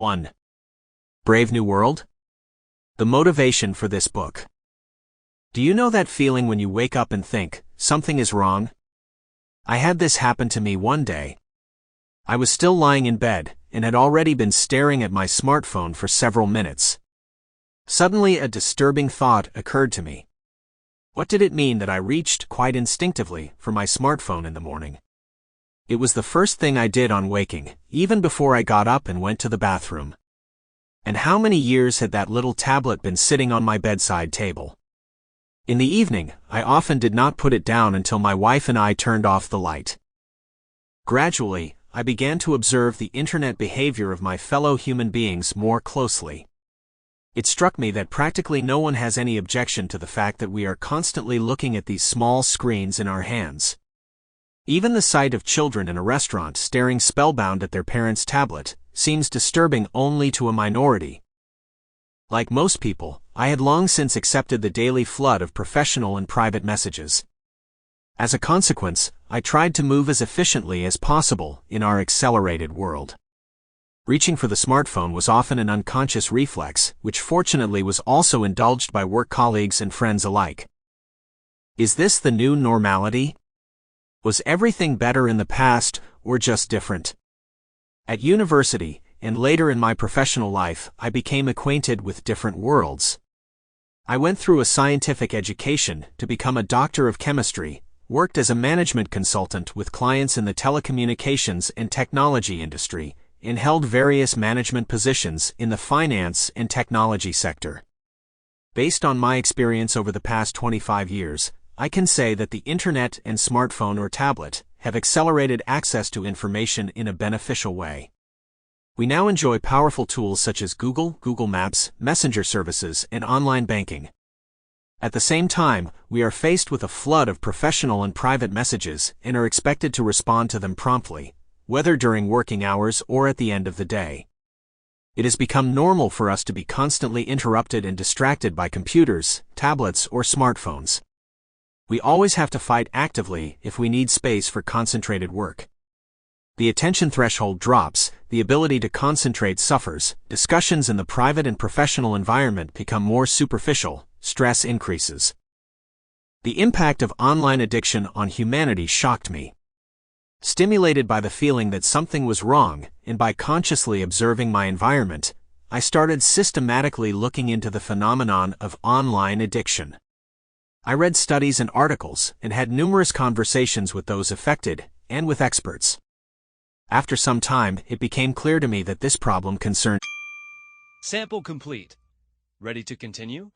1. Brave New World? The motivation for this book. Do you know that feeling when you wake up and think, something is wrong? I had this happen to me one day. I was still lying in bed, and had already been staring at my smartphone for several minutes. Suddenly a disturbing thought occurred to me. What did it mean that I reached, quite instinctively, for my smartphone in the morning? It was the first thing I did on waking, even before I got up and went to the bathroom. And how many years had that little tablet been sitting on my bedside table? In the evening, I often did not put it down until my wife and I turned off the light. Gradually, I began to observe the internet behavior of my fellow human beings more closely. It struck me that practically no one has any objection to the fact that we are constantly looking at these small screens in our hands. Even the sight of children in a restaurant staring spellbound at their parents' tablet seems disturbing only to a minority. Like most people, I had long since accepted the daily flood of professional and private messages. As a consequence, I tried to move as efficiently as possible in our accelerated world. Reaching for the smartphone was often an unconscious reflex, which fortunately was also indulged by work colleagues and friends alike. Is this the new normality? Was everything better in the past, or just different? At university, and later in my professional life, I became acquainted with different worlds. I went through a scientific education to become a doctor of chemistry, worked as a management consultant with clients in the telecommunications and technology industry, and held various management positions in the finance and technology sector. Based on my experience over the past 25 years, I can say that the internet and smartphone or tablet have accelerated access to information in a beneficial way. We now enjoy powerful tools such as Google Maps, messenger services, and online banking. At the same time, we are faced with a flood of professional and private messages and are expected to respond to them promptly, whether during working hours or at the end of the day. It has become normal for us to be constantly interrupted and distracted by computers, tablets, or smartphones. We always have to fight actively if we need space for concentrated work. The attention threshold drops, the ability to concentrate suffers, discussions in the private and professional environment become more superficial, stress increases. The impact of online addiction on humanity shocked me. Stimulated by the feeling that something was wrong, and by consciously observing my environment, I started systematically looking into the phenomenon of online addiction. I read studies and articles, and had numerous conversations with those affected, and with experts. After some time, it became clear to me that this problem concerned. Sample complete. Ready to continue?